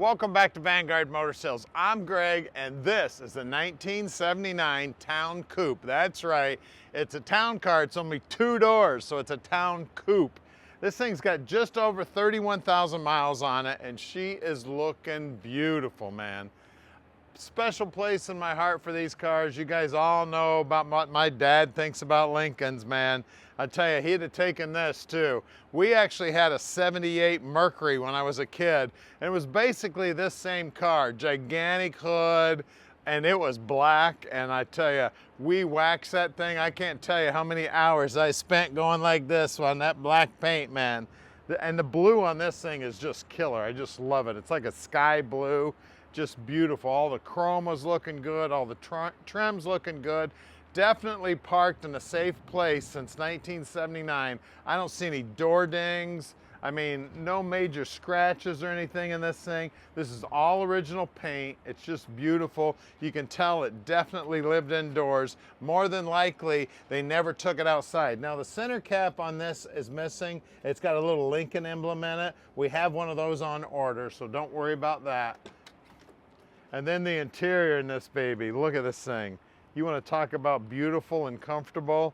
Welcome back to Vanguard Motor Sales. I'm Greg, and this is the 1979 Town Coupe. That's right, it's a town car. It's only 2 doors, so it's a Town Coupe. This thing's got just over 31,000 miles on it, and she is looking beautiful, man. Special place in my heart for these cars. You guys all know about what my dad thinks about Lincolns, man. I tell you, he'd have taken this too. We actually had a 78 Mercury when I was a kid, and it was basically this same car, gigantic hood, and it was black, and I tell you, we waxed that thing. I can't tell you how many hours I spent going like this on that black paint, man. And the blue on this thing is just killer. I just love it. It's like a sky blue, just beautiful. All the chrome was looking good, all the trim's looking good. Definitely parked in a safe place since 1979. I don't see any door dings. I mean, no major scratches or anything in this thing. This is all original paint. It's just beautiful. You can tell it definitely lived indoors. More than likely, they never took it outside. Now, the center cap on this is missing. It's got a little Lincoln emblem in it. We have one of those on order, so don't worry about that. And then the interior in this baby, look at this thing. You want to talk about beautiful and comfortable.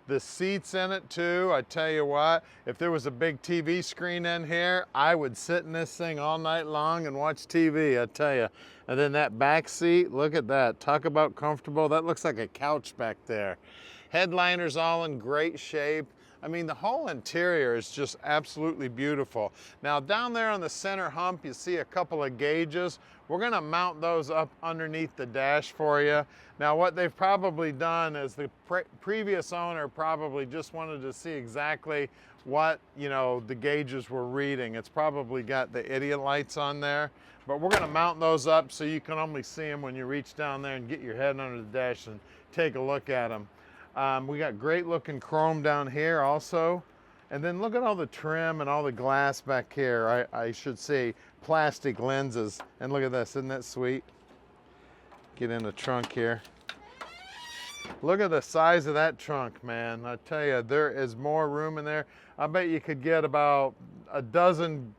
The seats in it too, I tell you what, if there was a big TV screen in here, I would sit in this thing all night long and watch TV, I tell you. And then that back seat, look at that. Talk about comfortable. That looks like a couch back there. Headliner's all in great shape. I mean, the whole interior is just absolutely beautiful. Now, down there on the center hump, you see a couple of gauges. We're gonna mount those up underneath the dash for you. Now, what they've probably done is the previous owner probably just wanted to see exactly what, you know, the gauges were reading. It's probably got the idiot lights on there, but we're gonna mount those up so you can only see them when you reach down there and get your head under the dash and take a look at them. We got great looking chrome down here also. And then look at all the trim and all the glass back here. I should say plastic lenses. And look at this, isn't that sweet? Get in the trunk here. Look at the size of that trunk, man. I tell you, there is more room in there. I bet you could get about a dozen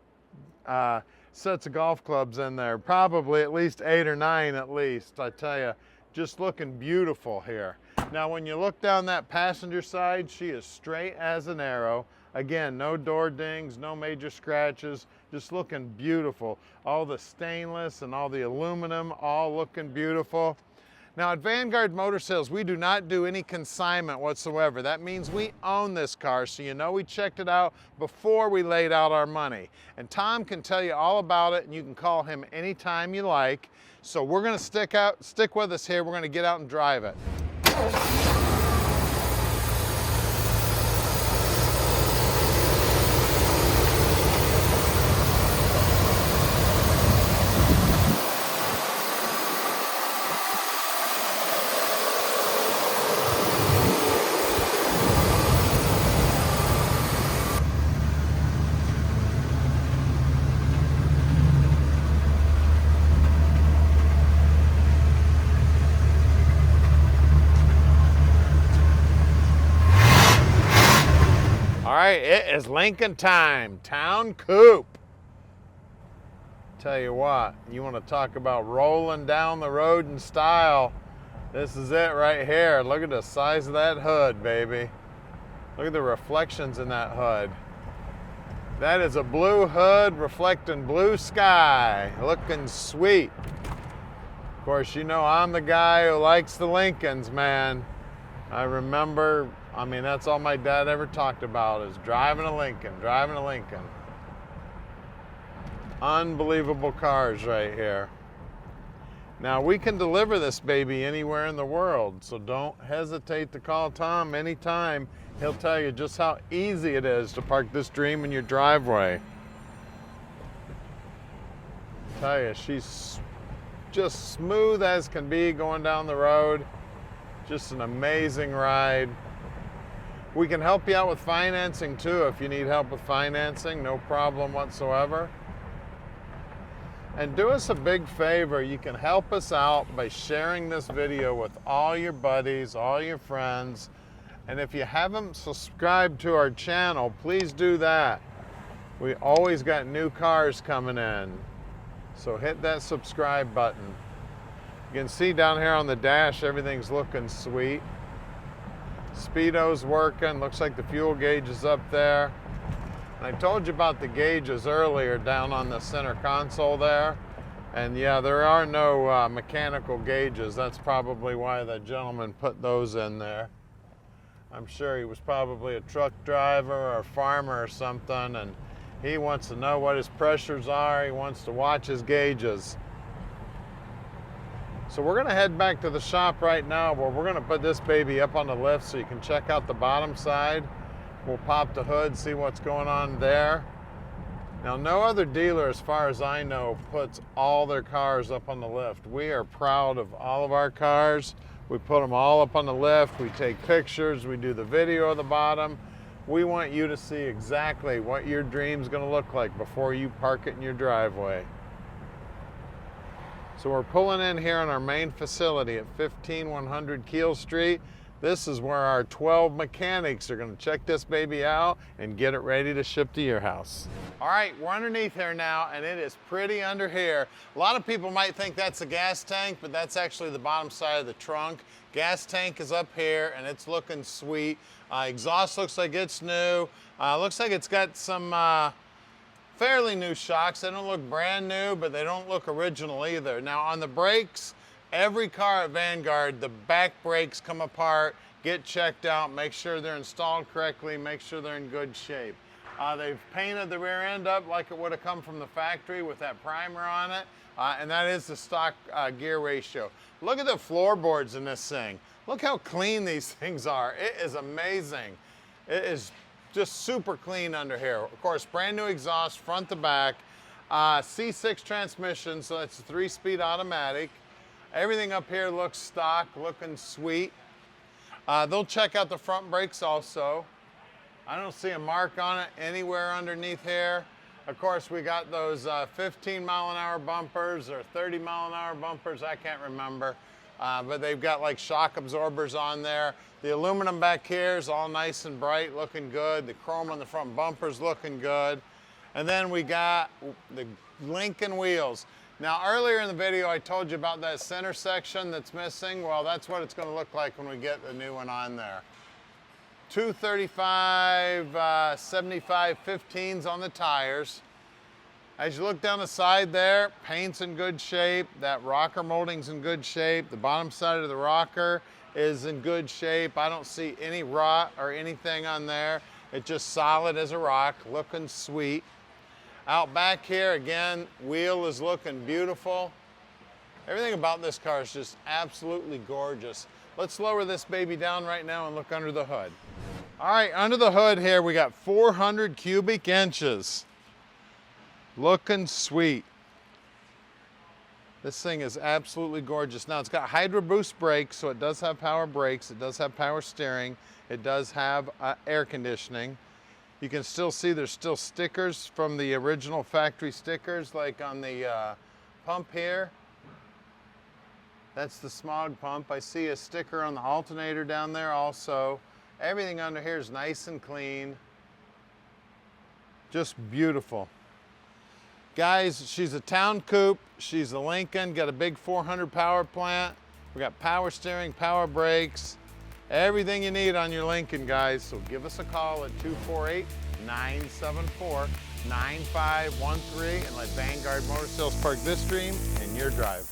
sets of golf clubs in there. Probably at least 8 or 9 at least, I tell you. Just looking beautiful here. Now, when you look down that passenger side, she is straight as an arrow. Again, no door dings, no major scratches, just looking beautiful. All the stainless and all the aluminum, all looking beautiful. Now, at Vanguard Motor Sales, we do not do any consignment whatsoever. That means we own this car, so you know we checked it out before we laid out our money. And Tom can tell you all about it, and you can call him anytime you like. So we're gonna stick with us here. We're gonna get out and drive it. All right, it is Lincoln time, Town Coupe. Tell you what, you want to talk about rolling down the road in style. This is it right here. Look at the size of that hood, baby. Look at the reflections in that hood. That is a blue hood reflecting blue sky, looking sweet. Of course, you know I'm the guy who likes the Lincolns, man. I remember, I mean, that's all my dad ever talked about is driving a Lincoln, driving a Lincoln. Unbelievable cars right here. Now, we can deliver this baby anywhere in the world, so don't hesitate to call Tom anytime. He'll tell you just how easy it is to park this dream in your driveway. I tell you, she's just smooth as can be going down the road. Just an amazing ride. We can help you out with financing too if you need help with financing, no problem whatsoever. And do us a big favor, you can help us out by sharing this video with all your buddies, all your friends. And if you haven't subscribed to our channel, please do that. We always got new cars coming in. So hit that subscribe button. You can see down here on the dash, everything's looking sweet. Speedo's working, looks like the fuel gauge is up there. And I told you about the gauges earlier down on the center console there. And yeah, there are no mechanical gauges. That's probably why the gentleman put those in there. I'm sure he was probably a truck driver or a farmer or something, and he wants to know what his pressures are. He wants to watch his gauges. So we're gonna head back to the shop right now where we're gonna put this baby up on the lift so you can check out the bottom side. We'll pop the hood, see what's going on there. Now, no other dealer, as far as I know, puts all their cars up on the lift. We are proud of all of our cars. We put them all up on the lift. We take pictures. We do the video of the bottom. We want you to see exactly what your dream's gonna look like before you park it in your driveway. So we're pulling in here on our main facility at 15100 Keel Street. This is where our 12 mechanics are gonna check this baby out and get it ready to ship to your house. All right, we're underneath here now, and it is pretty under here. A lot of people might think that's a gas tank, but that's actually the bottom side of the trunk. Gas tank is up here, and it's looking sweet. Exhaust looks like it's new. Looks like it's got some fairly new shocks. They don't look brand new, but they don't look original either. Now on the brakes, every car at Vanguard, the back brakes come apart, get checked out, make sure they're installed correctly, make sure they're in good shape. They've painted the rear end up like it would have come from the factory with that primer on it, and that is the stock gear ratio. Look at the floorboards in this thing. Look how clean these things are. It is amazing. It is just super clean under here. Of course, brand new exhaust front to back, C6 transmission, so it's a 3-speed automatic. Everything up here looks stock, looking sweet. They'll check out the front brakes also. I don't see a mark on it anywhere underneath here. Of course, we got those 15-mile-an-hour bumpers or 30-mile-an-hour bumpers, I can't remember. But they've got like shock absorbers on there. The aluminum back here is all nice and bright, looking good. The chrome on the front bumper's looking good. And then we got the Lincoln wheels. Now, earlier in the video, I told you about that center section that's missing. Well, that's what it's gonna look like when we get the new one on there. 235, 75, 15s on the tires. As you look down the side there, paint's in good shape. That rocker molding's in good shape. The bottom side of the rocker is in good shape. I don't see any rot or anything on there. It's just solid as a rock, looking sweet. Out back here, again, wheel is looking beautiful. Everything about this car is just absolutely gorgeous. Let's lower this baby down right now and look under the hood. All right, under the hood here, we got 400 cubic inches. Looking sweet. This thing is absolutely gorgeous. Now, it's got Hydro Boost brakes, so it does have power brakes. It does have power steering. It does have air conditioning. You can still see there's still stickers from the original factory stickers, like on the pump here. That's the smog pump. I see a sticker on the alternator down there also. Everything under here is nice and clean. Just beautiful. Guys, she's a Town Coupe. She's a Lincoln, got a big 400 power plant. We got power steering, power brakes, everything you need on your Lincoln, guys. So give us a call at 248-974-9513 and let Vanguard Motor Sales park this dream in your drive.